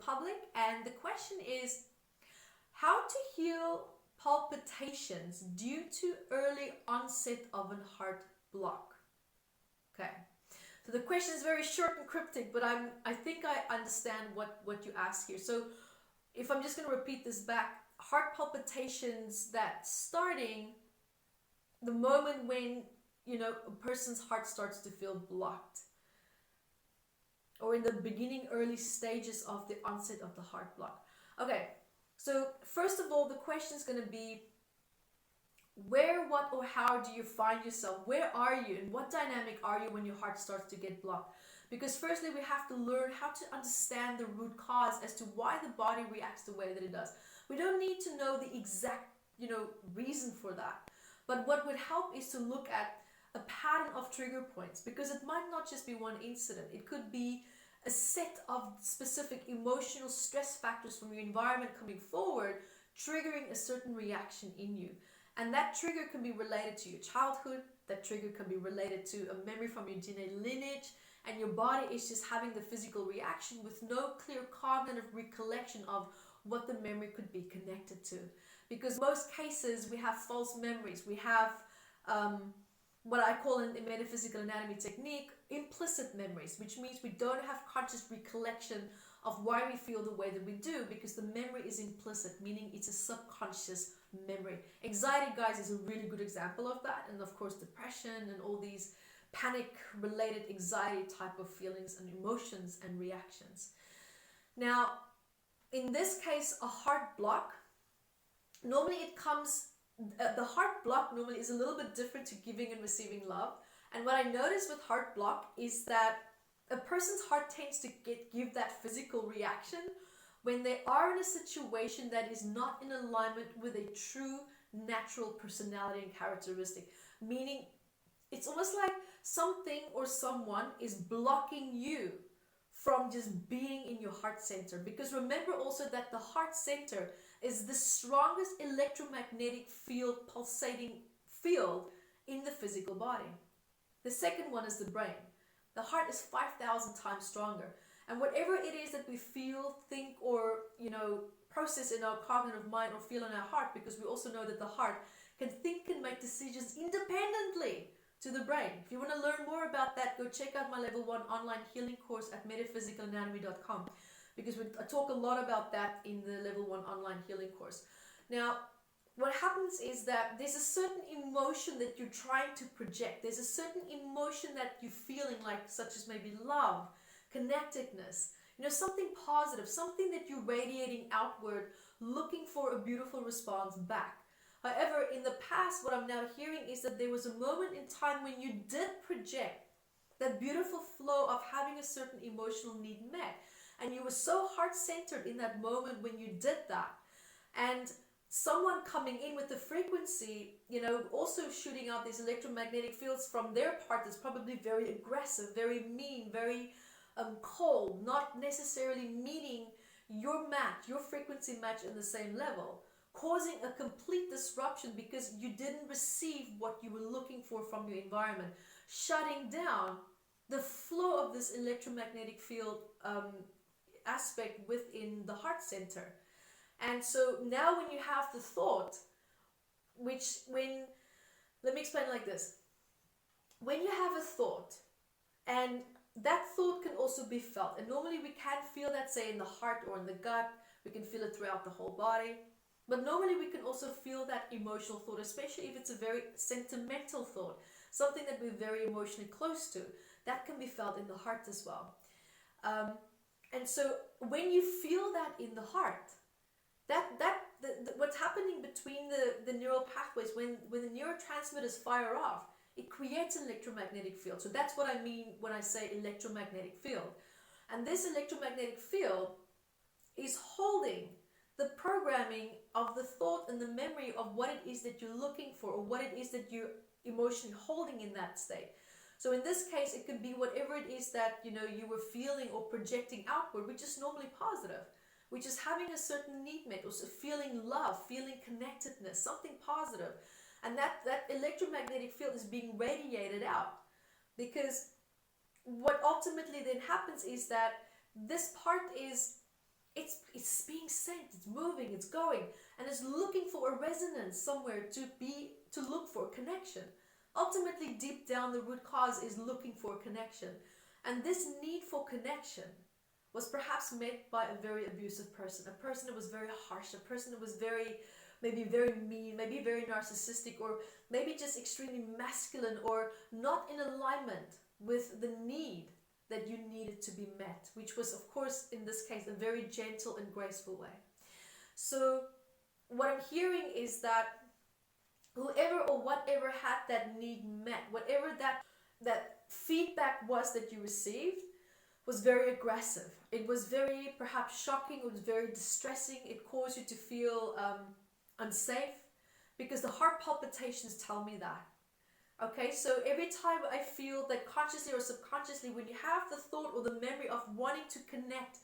public, and the question is how to heal palpitations due to early onset of a heart block. Okay, so the question is very short and cryptic, but I think I understand what you asked here. So if I'm just going to repeat this back, heart palpitations that starting the moment when, you know, a person's heart starts to feel blocked, or in the beginning, early stages of the onset of the heart block. Okay, so first of all, the question is going to be, where, what, or how do you find yourself? Where are you, and what dynamic are you when your heart starts to get blocked? Because firstly, we have to learn how to understand the root cause as to why the body reacts the way that it does. We don't need to know the exact, you know, reason for that. But what would help is to look at a pattern of trigger points, because it might not just be one incident. It could be a set of specific emotional stress factors from your environment coming forward, triggering a certain reaction in you. And that trigger can be related to your childhood. That trigger can be related to a memory from your DNA lineage, and your body is just having the physical reaction with no clear cognitive recollection of what the memory could be connected to. Because most cases we have false memories. We have what I call in the Metaphysical Anatomy Technique implicit memories, which means we don't have conscious recollection of why we feel the way that we do, because the memory is implicit, meaning it's a subconscious memory. Anxiety, guys, is a really good example of that, and of course depression and all these panic related anxiety type of feelings and emotions and reactions. Now in this case, a heart block, normally it comes, the heart block normally is a little bit different to giving and receiving love. And what I notice with heart block is that a person's heart tends to give that physical reaction when they are in a situation that is not in alignment with a true natural personality and characteristic. Meaning it's almost like something or someone is blocking you from just being in your heart center. Because remember also that the heart center is the strongest electromagnetic field, pulsating field in the physical body. The second one is the brain. The heart is 5,000 times stronger. And whatever it is that we feel, think, or, you know, process in our cognitive mind or feel in our heart, because we also know that the heart can think and make decisions independently to the brain. If you want to learn more about that, go check out my level 1 online healing course at metaphysicalanatomy.com, because I talk a lot about that in the level 1 online healing course. Now, what happens is that there's a certain emotion that you're trying to project. There's a certain emotion that you're feeling, like such as maybe love, connectedness, you know, something positive, something that you're radiating outward, looking for a beautiful response back. However, in the past, what I'm now hearing is that there was a moment in time when you did project that beautiful flow of having a certain emotional need met. And you were so heart-centered in that moment when you did that. And someone coming in with the frequency, you know, also shooting out these electromagnetic fields from their part is probably very aggressive, very mean, very cold, not necessarily meeting your match, your frequency match in the same level, causing a complete disruption because you didn't receive what you were looking for from your environment, shutting down the flow of this electromagnetic field aspect within the heart center. And so now when you have the thought, let me explain it like this. When you have a thought, and that thought can also be felt, and normally we can't feel that, say, in the heart or in the gut, we can feel it throughout the whole body. But normally we can also feel that emotional thought, especially if it's a very sentimental thought, something that we're very emotionally close to. That can be felt in the heart as well. And so when you feel that in the heart, what's happening between the neural pathways, when the neurotransmitters fire off, it creates an electromagnetic field. So that's what I mean when I say electromagnetic field. And this electromagnetic field is holding the programming of the thought and the memory of what it is that you're looking for, or what it is that you're emotionally holding in that state. So in this case, it could be whatever it is that, you know, you were feeling or projecting outward, which is normally positive, which is having a certain need met, or feeling love, feeling connectedness, something positive. And that electromagnetic field is being radiated out, because what ultimately then happens is that this part is it's being sent, it's moving, it's going, and it's looking for a resonance somewhere to look for connection. Ultimately, deep down, the root cause is looking for connection. And this need for connection was perhaps met by a very abusive person, a person that was very harsh, a person that was maybe very mean, maybe very narcissistic, or maybe just extremely masculine, or not in alignment with the need that you needed to be met, which was, of course, in this case, a very gentle and graceful way. So what I'm hearing is that whoever or whatever had that need met, whatever that feedback was that you received, was very aggressive. It was very perhaps shocking. It was very distressing. It caused you to feel unsafe, because the heart palpitations tell me that. Okay, so every time I feel that consciously or subconsciously, when you have the thought or the memory of wanting to connect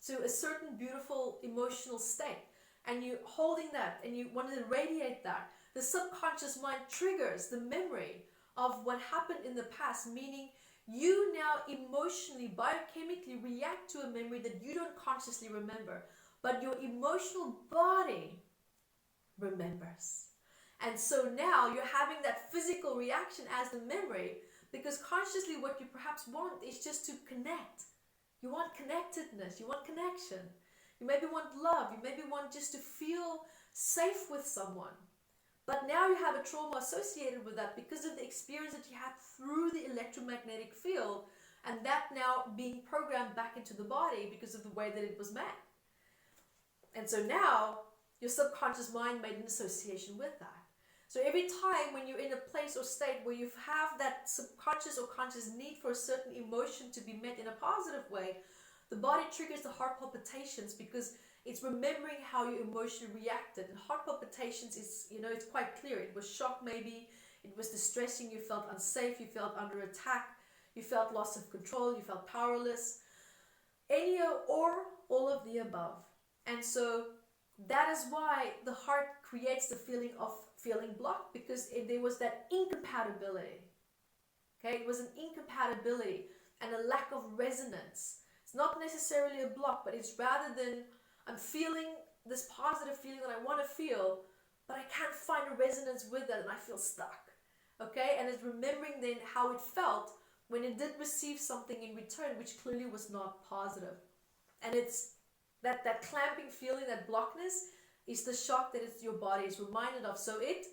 to a certain beautiful emotional state, and you holding that and you want to radiate that, the subconscious mind triggers the memory of what happened in the past, meaning you now emotionally, biochemically react to a memory that you don't consciously remember, but your emotional body remembers. And so now you're having that physical reaction as the memory, because consciously what you perhaps want is just to connect. You want connectedness, you want connection. You maybe want love, you maybe want just to feel safe with someone. But now you have a trauma associated with that because of the experience that you had through the electromagnetic field, and that now being programmed back into the body because of the way that it was met. And so now your subconscious mind made an association with that. So every time when you're in a place or state where you have that subconscious or conscious need for a certain emotion to be met in a positive way, the body triggers the heart palpitations, because it's remembering how you emotionally reacted. And heart palpitations is, it's quite clear. It was shock maybe, it was distressing, you felt unsafe, you felt under attack, you felt loss of control, you felt powerless. Any or all of the above. And so that is why the heart creates the feeling of feeling blocked, because there was that incompatibility. Okay, it was an incompatibility and a lack of resonance. It's not necessarily a block, but it's rather than I'm feeling this positive feeling that I want to feel, but I can't find a resonance with that and I feel stuck. Okay, and it's remembering then how it felt when it did receive something in return, which clearly was not positive. And it's that clamping feeling, that blockness, is the shock that your body is reminded of. So it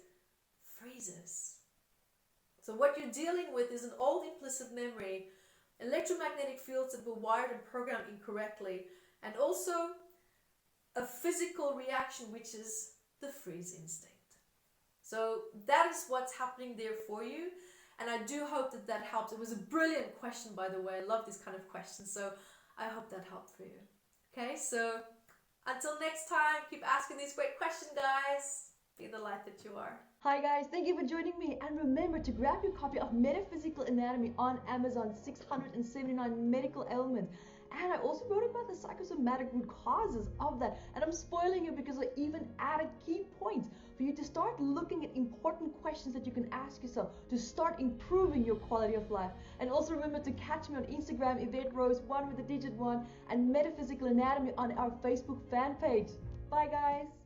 freezes. So what you're dealing with is an old implicit memory, electromagnetic fields that were wired and programmed incorrectly, and also a physical reaction, which is the freeze instinct. So that is what's happening there for you. And I do hope that that helps. It was a brilliant question, by the way. I love these kind of questions. So I hope that helped for you. Okay, so until next time, keep asking these great questions, guys. Be the light that you are. Hi guys, thank you for joining me, and remember to grab your copy of Metaphysical Anatomy on Amazon, 679 medical ailments. And I also wrote about the psychosomatic root causes of that, and I'm spoiling you because I even added key points for you to start looking at important questions that you can ask yourself to start improving your quality of life. And also remember to catch me on Instagram, Evette Rose, 1 with the digit 1, and Metaphysical Anatomy on our Facebook fan page. Bye guys!